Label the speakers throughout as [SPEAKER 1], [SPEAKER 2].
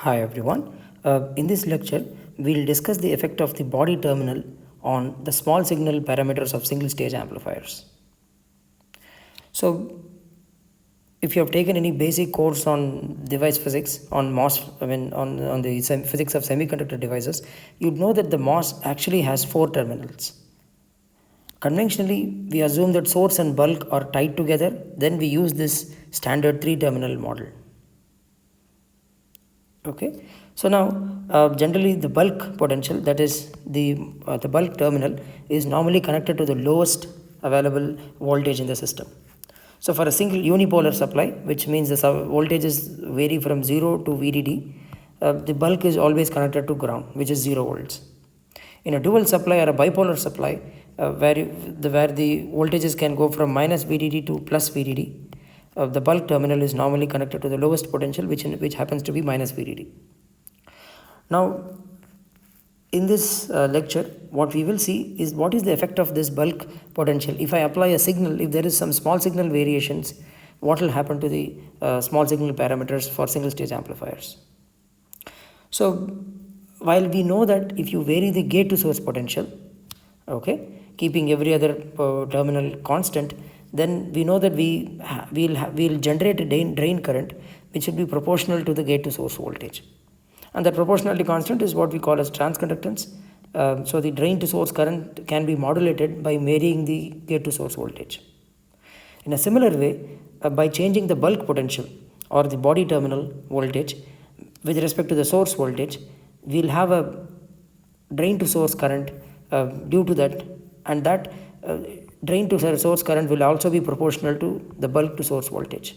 [SPEAKER 1] Hi everyone. In this lecture, we'll discuss the effect of the body terminal on the small signal parameters of single stage amplifiers. So, if you have taken any basic course on device physics, on MOS, on the physics of semiconductor devices, you'd know that the MOS actually has 4 terminals. Conventionally, we assume that source and bulk are tied together, then we use this standard 3 terminal model. Okay, so now generally the bulk potential, that is the bulk terminal, is normally connected to the lowest available voltage in the system. So for a single unipolar supply, which means the voltages vary from 0 to VDD, the bulk is always connected to ground, which is 0 volts. In a dual supply or a bipolar supply, where the voltages can go from minus VDD to plus VDD, the bulk terminal is normally connected to the lowest potential, which happens to be minus VDD. Now, in this lecture, what we will see is what is the effect of this bulk potential. If I apply a signal, if there is some small signal variations, what will happen to the small signal parameters for single stage amplifiers. So, while we know that if you vary the gate to source potential, okay, keeping every other terminal constant, then we know that we'll generate a drain current which will be proportional to the gate to source voltage, and that proportionality constant is what we call as transconductance. So the drain to source current can be modulated by varying the gate to source voltage. In a similar way, by changing the bulk potential or the body terminal voltage with respect to the source voltage, we'll have a drain to source current due to that, and that drain to source current will also be proportional to the bulk to source voltage.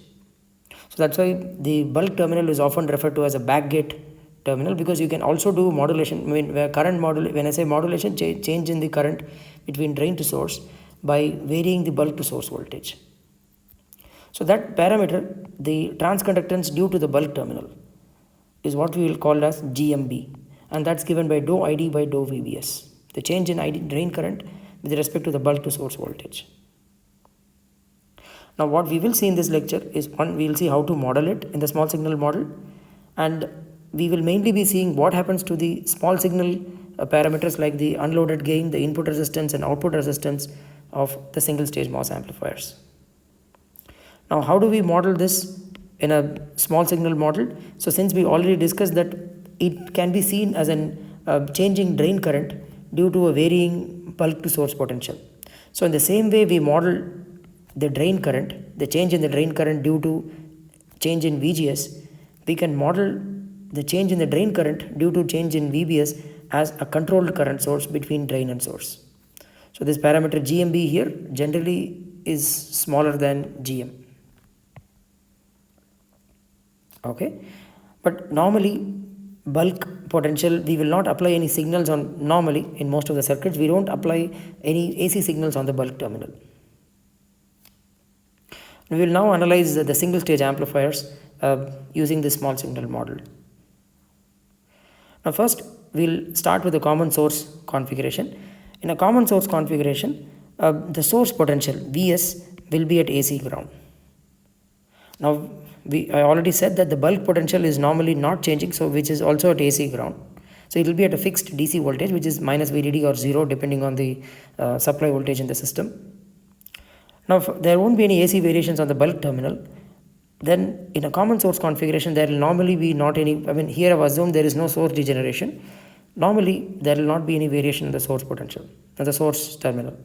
[SPEAKER 1] So that's why the bulk terminal is often referred to as a backgate terminal, because you can also do modulation. When I say modulation, change in the current between drain to source by varying the bulk to source voltage. So that parameter, the transconductance due to the bulk terminal, is what we will call as GMB, and that's given by dou ID by dou VBS, the change in ID drain current with respect to the bulk to source voltage. Now what we will see in this lecture is, one, we will see how to model it in the small signal model, and we will mainly be seeing what happens to the small signal parameters like the unloaded gain, the input resistance and output resistance of the single stage MOS amplifiers. Now how do we model this in a small signal model? So since we already discussed that it can be seen as an changing drain current due to a varying bulk to source potential. So in the same way we model the drain current, the change in the drain current due to change in VGS, we can model the change in the drain current due to change in VBS as a controlled current source between drain and source. So this parameter GMB here generally is smaller than GM. Okay, but normally bulk potential, we will not apply any signals on. Normally in most of the circuits we don't apply any AC signals on the bulk terminal. We will now analyze the single stage amplifiers using this small signal model. Now first we'll start with the common source configuration. In a common source configuration, the source potential Vs will be at AC ground. Now I already said that the bulk potential is normally not changing, so which is also at AC ground. So it will be at a fixed DC voltage, which is minus VDD or 0 depending on the supply voltage in the system. Now there won't be any AC variations on the bulk terminal. Then in a common source configuration there will normally be not any, here I've assumed there is no source degeneration. Normally there will not be any variation in the source potential, the source terminal.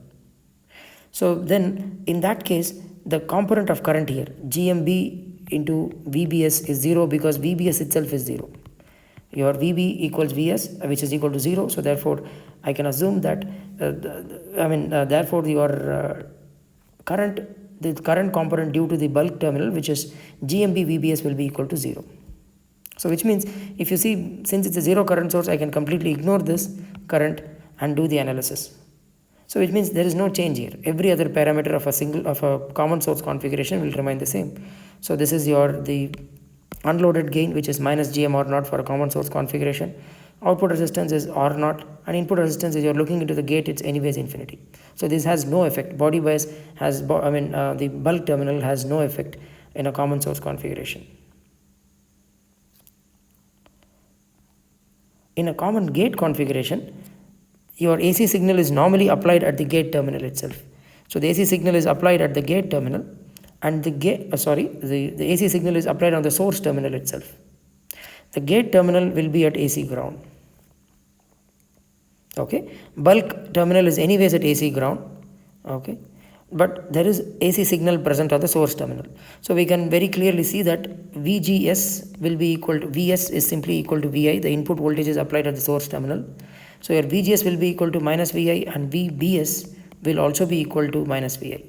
[SPEAKER 1] So then in that case, the component of current here, GMB into VBS, is 0 because VBS itself is 0. Your VB equals VS, which is equal to 0. So therefore I can assume that therefore your the current component due to the bulk terminal, which is GMB VBS, will be equal to 0. So which means, if you see, since it's a 0 current source, I can completely ignore this current and do the analysis. So which means there is no change here. Every other parameter of a common source configuration will remain the same. So this is the unloaded gain, which is minus GM or not for a common source configuration. Output resistance is R naught, and input resistance, is you're looking into the gate, it's anyways infinity. So this has no effect. Body bias has, the bulk terminal has no effect in a common source configuration. In a common gate configuration, your AC signal is normally applied at the gate terminal itself. So the AC signal is applied at the gate terminal, and the AC signal is applied on the source terminal itself. The gate terminal will be at AC ground. Okay, bulk terminal is anyways at AC ground. Okay, but there is AC signal present on the source terminal. So we can very clearly see that VGS will be equal to VS is simply equal to VI. The input voltage is applied at the source terminal. So your VGS will be equal to minus VI, and VBS will also be equal to minus VI.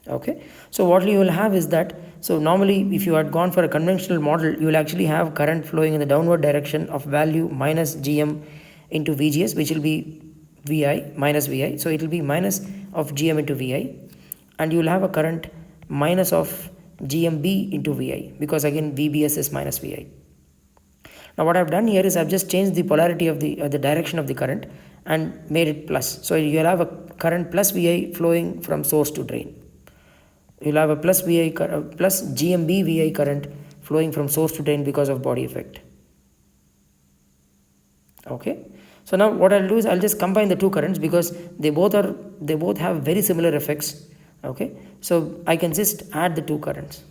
[SPEAKER 1] Okay, so what you will have is that, so normally if you had gone for a conventional model, you will actually have current flowing in the downward direction of value minus GM into VGS, which will be VI minus VI. So it will be minus of GM into VI, and you will have a current minus of GMB into VI, because again VBS is minus VI. Now what I have done here is I have just changed the polarity of the direction of the current and made it plus. So you will have a current plus VI flowing from source to drain. You will have a plus GMB VI current flowing from source to drain because of body effect. Okay, so now what I'll do is I'll just combine the two currents, because they both have very similar effects. Okay, so I can just add the two currents.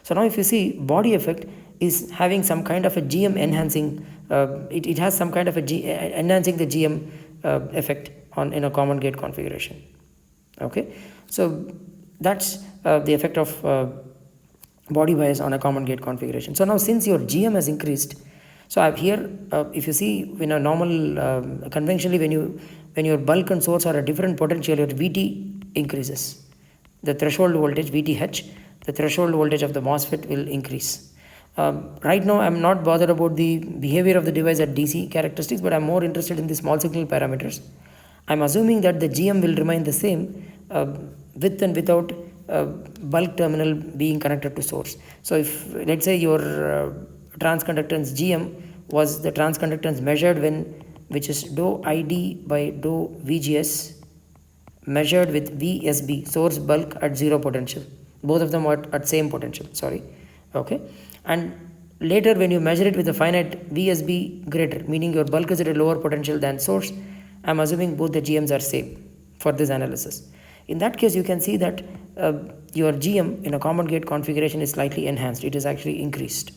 [SPEAKER 1] So now if you see, body effect is having some kind of a GM enhancing, it has some kind of a enhancing the GM effect in a common gate configuration. Okay, so that's the effect of body bias on a common gate configuration. So now since your GM has increased, so I have here, if you see in a normal, conventionally when your bulk and source are a different potential, your VT increases. The threshold voltage VTH, the threshold voltage of the MOSFET will increase. Right now I am not bothered about the behavior of the device at DC characteristics, but I am more interested in the small signal parameters. I am assuming that the GM will remain the same with and without bulk terminal being connected to source. So if let's say your transconductance GM was the transconductance measured which is dou ID by dou VGS measured with VSB, source bulk at zero potential. Both of them are at same potential, okay, and later when you measure it with a finite VSB greater, meaning your bulk is at a lower potential than source, I am assuming both the GMs are same for this analysis. In that case, you can see that your GM in a common gate configuration is slightly enhanced. It is actually increased.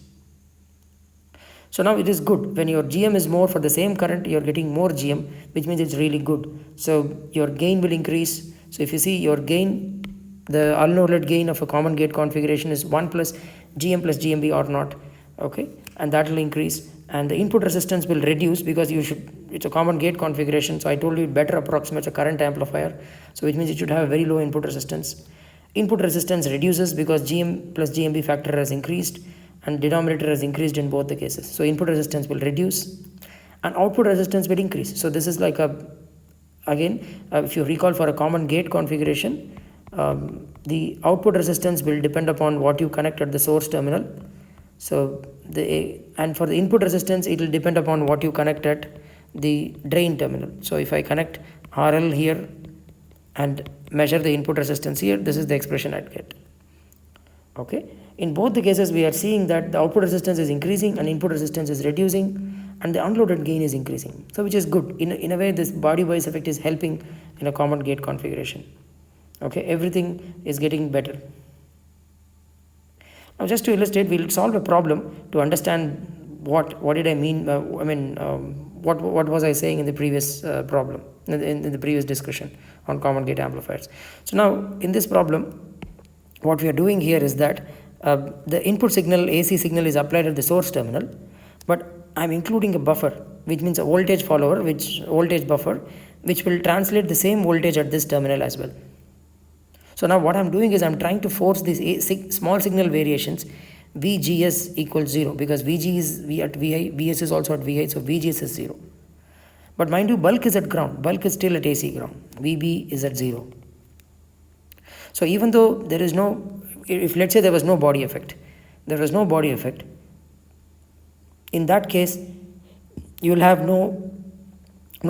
[SPEAKER 1] So now it is good. When your GM is more for the same current, you are getting more GM, which means it's really good. So your gain will increase. So if you see your gain, the unloaded gain of a common gate configuration is 1 plus GM plus GMB or not. Okay, and that will increase. And the input resistance will reduce, because it's a common gate configuration. So I told you it better approximates a current amplifier. So which means it should have a very low input resistance. Input resistance reduces because GM plus GMB factor has increased and denominator has increased in both the cases. So input resistance will reduce and output resistance will increase. So this is like if you recall, for a common gate configuration, the output resistance will depend upon what you connect at the source terminal. So and for the input resistance, it will depend upon what you connect at the drain terminal. So if I connect RL here and measure the input resistance here, this is the expression I'd get. Okay, in both the cases we are seeing that the output resistance is increasing and input resistance is reducing and the unloaded gain is increasing. So which is good. In a way, this body bias effect is helping in a common gate configuration. Okay, everything is getting better. Now just to illustrate, we'll solve a problem to understand what did I mean, what was I saying in the previous problem, in the previous discussion on common gate amplifiers. So now in this problem, what we are doing here is that the input signal, AC signal, is applied at the source terminal, but I'm including a buffer, which means a voltage follower, voltage buffer, which will translate the same voltage at this terminal as well. So now what I'm doing is I'm trying to force these small signal variations, VGS equals 0, because VG is at VI, VS is also at VI, so VGS is 0. But mind you, bulk is at ground, bulk is still at AC ground, VB is at 0. So even though there is if let's say there was no body effect, in that case, you will have no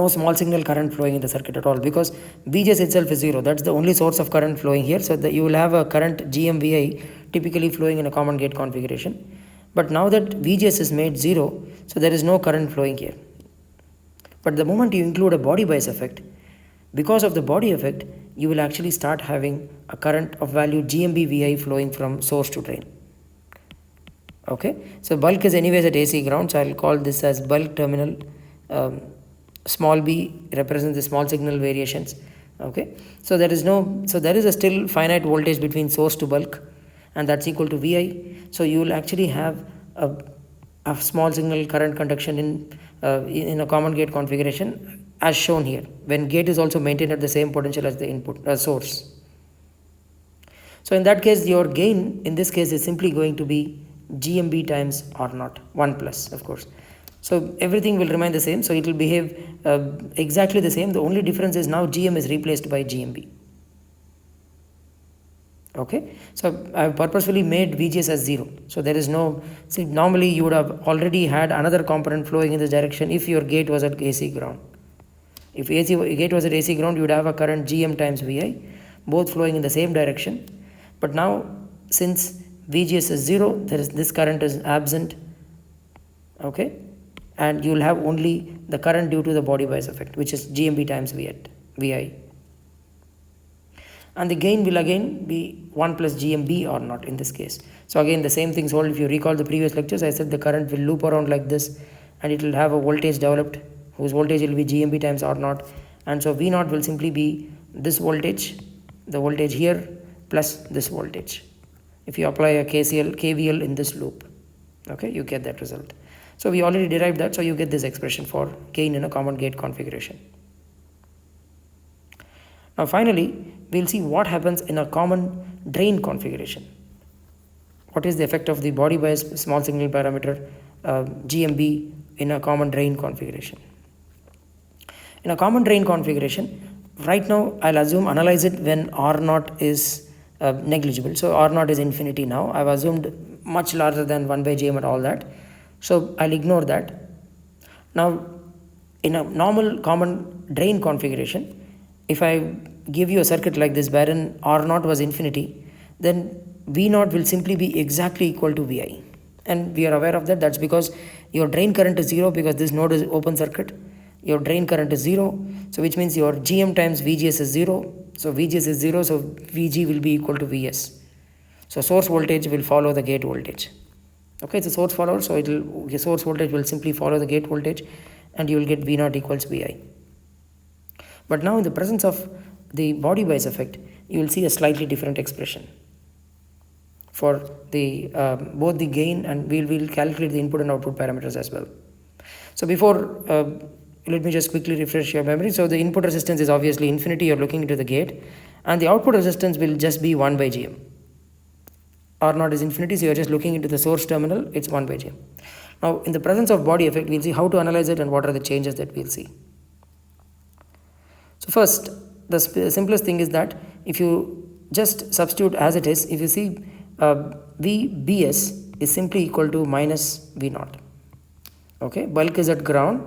[SPEAKER 1] small signal current flowing in the circuit at all, because VGS itself is 0. That's the only source of current flowing here. So you will have a current GMVI typically flowing in a common gate configuration. But now that VGS is made 0, so there is no current flowing here. But the moment you include a body bias effect, because of the body effect, you will actually start having a current of value GMB-VI flowing from source to drain. Okay, so bulk is anyways at AC ground, so I will call this as bulk terminal. Small b represents the small signal variations. Okay, so there is a still finite voltage between source to bulk, and that's equal to VI. So you will actually have a small signal current conduction in a common gate configuration as shown here, when gate is also maintained at the same potential as the input source. So in that case, your gain in this case is simply going to be GMB times R0, 1 plus, of course. So everything will remain the same, so it will behave exactly the same. The only difference is now GM is replaced by GMB. Okay, so I have purposefully made VGS as 0. So there is no, see, normally you would have already had another component flowing in this direction if your gate was at AC ground. If gate was at AC ground, you would have a current GM times VI, both flowing in the same direction. But now, since VGS is 0, this current is absent. Okay, and you will have only the current due to the body bias effect, which is GMB times VI. And the gain will again be 1 plus GMB or not in this case. So again the same things hold. If you recall the previous lectures, I said the current will loop around like this, and it will have a voltage developed whose voltage will be GMB times R0, and so V0 will simply be this voltage, the voltage here, plus this voltage. If you apply a KVL in this loop, okay, you get that result. So we already derived that, so you get this expression for gain in a common gate configuration. Now finally, we'll see what happens in a common drain configuration. What is the effect of the body bias small signal parameter GMB in a common drain configuration? In a common drain configuration, right now I'll assume analyze it when R0 is negligible. So R0 is infinity now. I've assumed much larger than 1 by Gm and all that. So I'll ignore that. Now in a normal common drain configuration, if I give you a circuit like this wherein R0 was infinity, then V0 will simply be exactly equal to Vi. And we are aware of that. That's because your drain current is 0 because this node is open circuit. Your drain current is 0. So which means your GM times VGS is 0. So VGS is 0. So VG will be equal to Vs. So source voltage will follow the gate voltage. Okay, it's a source follower. So your source voltage will simply follow the gate voltage, and you will get V0 equals Vi. But now in the presence of the body bias effect, you will see a slightly different expression for the both the gain, and we will calculate the input and output parameters as well. So before, let me just quickly refresh your memory. So the input resistance is obviously infinity, you're looking into the gate, and the output resistance will just be 1 by Gm. R0 is infinity, so you're just looking into the source terminal, it's 1 by Gm. Now in the presence of body effect, we'll see how to analyze it and what are the changes that we'll see. So first, the simplest thing is that if you just substitute as it is, if you see VBS is simply equal to minus V0. Okay, bulk is at ground,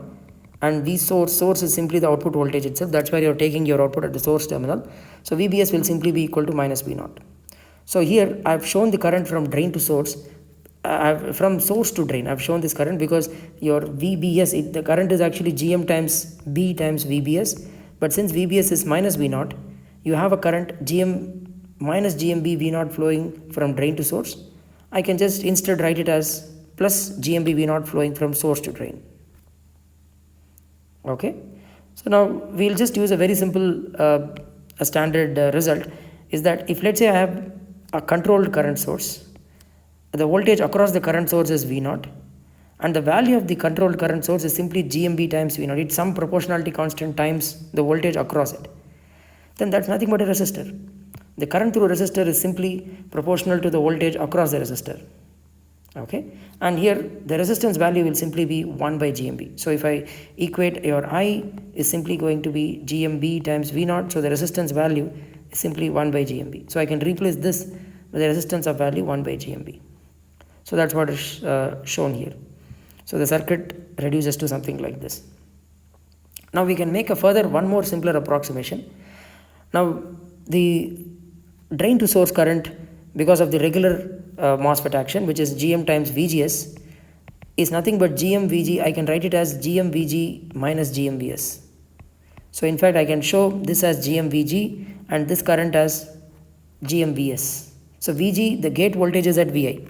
[SPEAKER 1] and V source is simply the output voltage itself. That's why you're taking your output at the source terminal. So VBS will simply be equal to minus V0. So here I've shown the current from drain to source. From source to drain, I've shown this current because your VBS, the current is actually GM times B times VBS. But since VBS is minus V0, you have a current GM minus GMB V0 flowing from drain to source. I can just instead write it as plus GMB V0 flowing from source to drain. Okay, so now we'll just use a very simple a standard result is that if let's say I have a controlled current source, the voltage across the current source is V0, and the value of the controlled current source is simply GMB times V0. It's some proportionality constant times the voltage across it. Then that's nothing but a resistor. The current through a resistor is simply proportional to the voltage across the resistor. Okay, and here the resistance value will simply be 1 by GMB. So if I equate, your I is simply going to be GMB times V0. So the resistance value is simply 1 by GMB. So I can replace this with the resistance of value 1 by GMB. So that's what is shown here. So the circuit reduces to something like this. Now we can make a further one more simpler approximation. Now the drain to source current, because of the regular MOSFET action, which is Gm times VGS, is nothing but GmVG. I can write it as GmVG minus GmVS. So in fact I can show this as GmVG and this current as GmVS. So VG, the gate voltage is at Vi.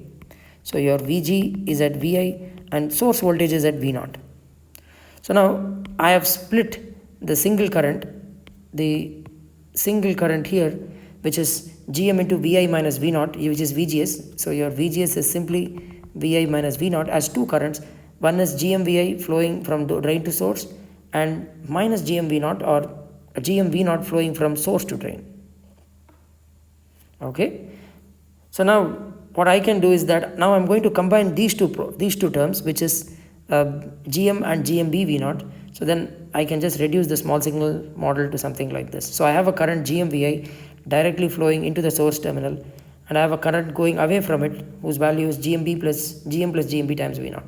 [SPEAKER 1] So your VG is at Vi and source voltage is at V0. So now I have split the single current here, which is Gm into Vi minus V0, which is VGS. So your VGS is simply Vi minus V0 as two currents. One is GmVi flowing from drain to source and minus GmV0 or GmV0 flowing from source to drain. Okay. So now what I can do is that now I'm going to combine these two terms, which is Gm and GmBV0. So then I can just reduce the small signal model to something like this. So I have a current GmVi directly flowing into the source terminal, and I have a current going away from it whose value is Gm plus GmB times V0.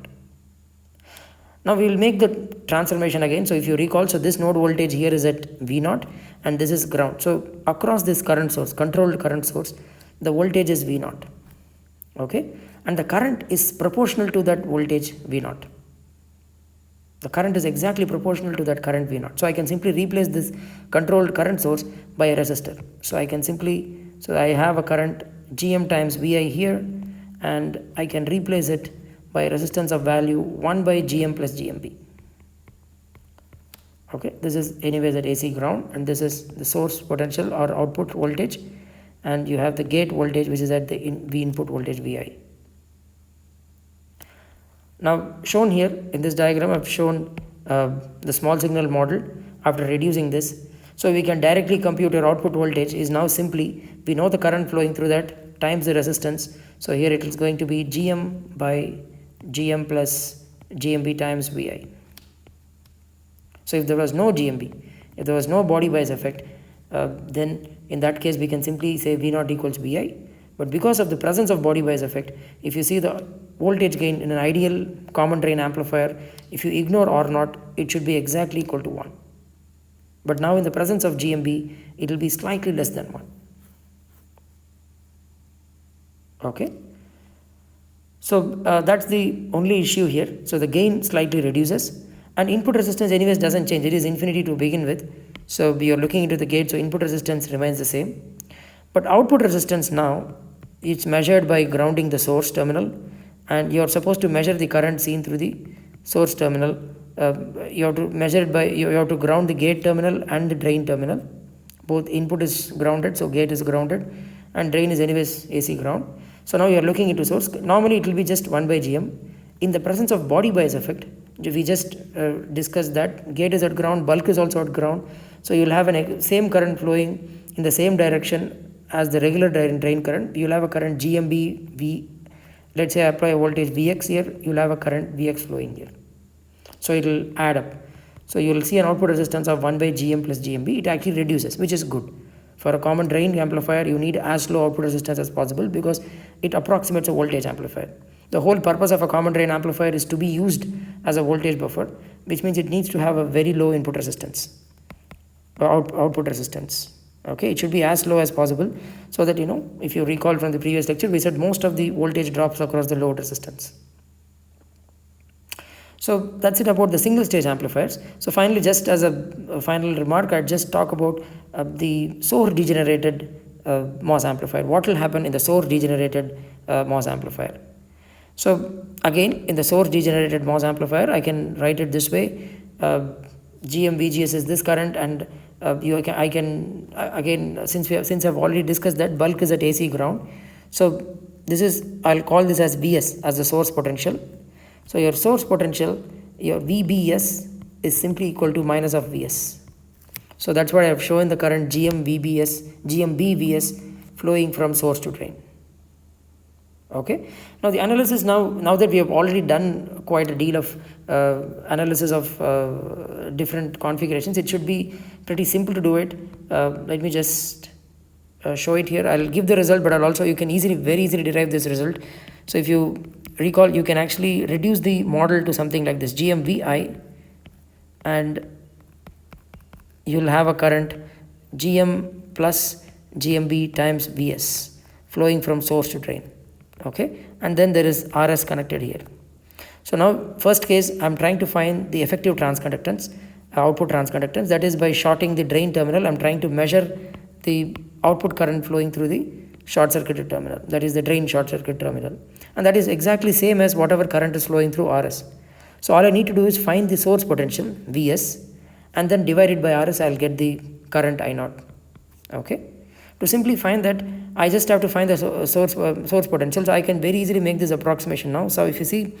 [SPEAKER 1] Now we will make the transformation again. So if you recall, so this node voltage here is at V0 and this is ground. So across this current source, controlled current source, the voltage is V0. Okay, and the current is proportional to that voltage V0. The current is exactly proportional to that current V0. So I can simply replace this controlled current source by a resistor. So I can simply, so I have a current Gm times Vi here, and I can replace it by a resistance of value 1 by Gm plus GmB. Okay, this is anyways at AC ground, and this is the source potential or output voltage, and you have the gate voltage which is at the V input voltage Vi. Now shown here in this diagram, I've shown the small signal model after reducing this. So we can directly compute your output voltage is now simply, we know the current flowing through that times the resistance. So here it is going to be Gm by Gm plus GmB times Vi. So if there was no GmB, if there was no body bias effect, then in that case we can simply say V0 equals Vi. But because of the presence of body bias effect, if you see the voltage gain in an ideal common drain amplifier, if you ignore R0, it should be exactly equal to 1. But now in the presence of GmB, it will be slightly less than 1. Okay. So that's the only issue here. So the gain slightly reduces, and input resistance anyways doesn't change. It is infinity to begin with. So we are looking into the gate, so input resistance remains the same. But output resistance now, it's measured by grounding the source terminal, and you are supposed to measure the current seen through the source terminal. You have to measure it by, you have to ground the gate terminal and the drain terminal. Both input is grounded, so gate is grounded, and drain is anyways AC ground. So now you are looking into source. Normally it will be just 1 by Gm. In the presence of body bias effect, we just discussed that gate is at ground, bulk is also at ground. So you will have a same current flowing in the same direction as the regular drain current. You will have a current GmB V. Let's say I apply a voltage Vx here, you will have a current Vx flowing here. So it will add up. So you will see an output resistance of 1 by Gm plus GmB. It actually reduces, which is good. For a common drain amplifier, you need as low output resistance as possible because it approximates a voltage amplifier. The whole purpose of a common drain amplifier is to be used as a voltage buffer, which means it needs to have a very low input resistance or output resistance. Okay, it should be as low as possible, so that, you know, if you recall from the previous lecture, we said most of the voltage drops across the load resistance. So that's it about the single stage amplifiers. So finally, just as a final remark, I'd just talk about the source degenerated MOS amplifier. What will happen in the source degenerated MOS amplifier? So again, in the source degenerated MOS amplifier, I can write it this way. GmVGS is this current, and I can again, since I've already discussed that bulk is at AC ground. So this is, I'll call this as Vs, as the source potential. So your source potential, your VBS, is simply equal to minus of Vs. So that's what I have shown the current GmBVS flowing from source to drain. Okay. Now the analysis, now that we have already done quite a deal of analysis of different configurations, it should be pretty simple to do it. Let me just show it here. I'll give the result, but you can very easily derive this result. So if you recall, you can actually reduce the model to something like this: GmVi, and you'll have a current Gm plus GmB times Vs flowing from source to drain. okay, and then there is RS connected here. So now first case I'm trying to find the effective transconductance, output transconductance, that is by shorting the drain terminal. I'm trying to measure the output current flowing through the short circuited terminal, that is the drain short circuit terminal, and that is exactly same as whatever current is flowing through RS. So all I need to do is find the source potential Vs and then divide it by RS. I'll get the current I0. Okay, to simply find that I just have to find the source potential. So I can very easily make this approximation now. So if you see,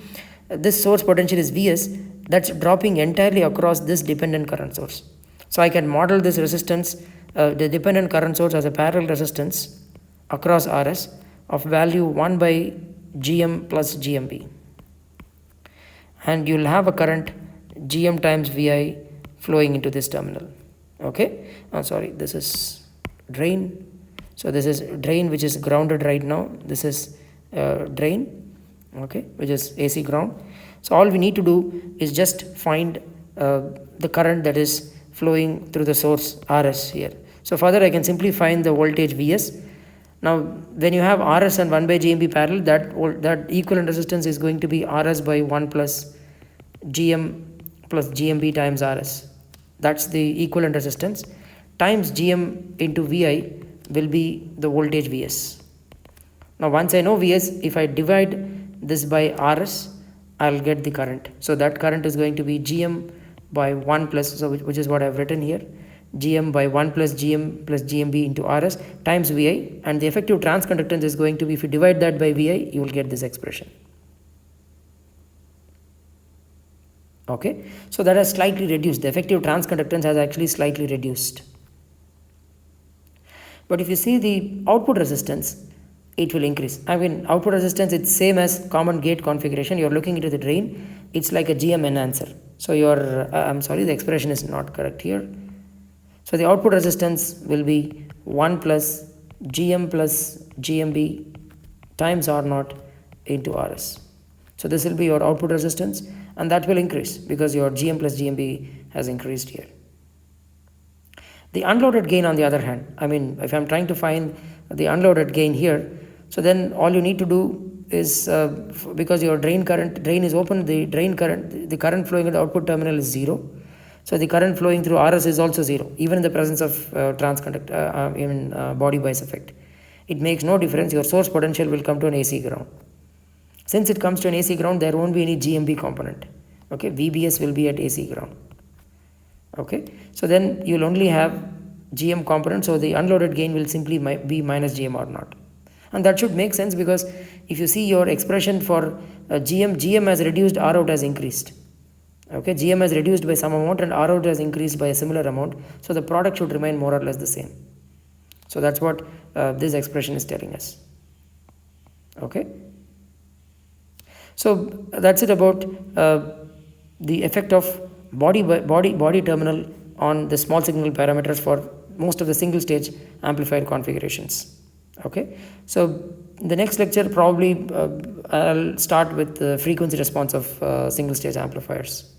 [SPEAKER 1] this source potential is Vs, that's dropping entirely across this dependent current source. So I can model this resistance, the dependent current source, as a parallel resistance across RS of value 1 by Gm plus GMB, and you'll have a current Gm times Vi flowing into this terminal. Okay, sorry, this is drain. So this is drain which is grounded right now. This is drain, okay, which is AC ground. So all we need to do is just find the current that is flowing through the source RS here. So further I can simply find the voltage Vs. Now when you have RS and 1 by GMB parallel, that equivalent resistance is going to be RS by 1 plus GM plus GMB times RS. That's the equivalent resistance, times GM into Vi will be the voltage Vs. Now once I know Vs, if I divide this by RS, I'll get the current. So that current is going to be Gm by 1 plus, so which is what I've written here, Gm by 1 plus Gm plus GMB into RS times Vi, and the effective transconductance is going to be, if you divide that by Vi, you will get this expression. Okay, so that has slightly reduced. The effective transconductance has actually slightly reduced. But if you see the output resistance, it will increase. I mean, output resistance, it's same as common gate configuration. You're looking into the drain, it's like a GM enhancer. So I'm sorry, the expression is not correct here. So the output resistance will be 1 plus Gm plus GMB times R0 into RS. So this will be your output resistance, and that will increase because your Gm plus GMB has increased here. The unloaded gain, on the other hand, I mean, if I'm trying to find the unloaded gain here, so then all you need to do is, because your drain is open, the current flowing at the output terminal is 0. So the current flowing through RS is also 0, even in the presence of body bias effect. It makes no difference. Your source potential will come to an AC ground. Since it comes to an AC ground, there won't be any GMB component. Okay, VBS will be at AC ground. Okay, so then you'll only have GM component, so the unloaded gain will simply be minus GM or not. And that should make sense, because if you see your expression for GM has reduced, R out has increased. Okay, GM has reduced by some amount and R out has increased by a similar amount, so the product should remain more or less the same. So that's what this expression is telling us. Okay, so that's it about the effect of body terminal on the small signal parameters for most of the single stage amplifier configurations. Okay, so in the next lecture probably I'll start with the frequency response of single stage amplifiers.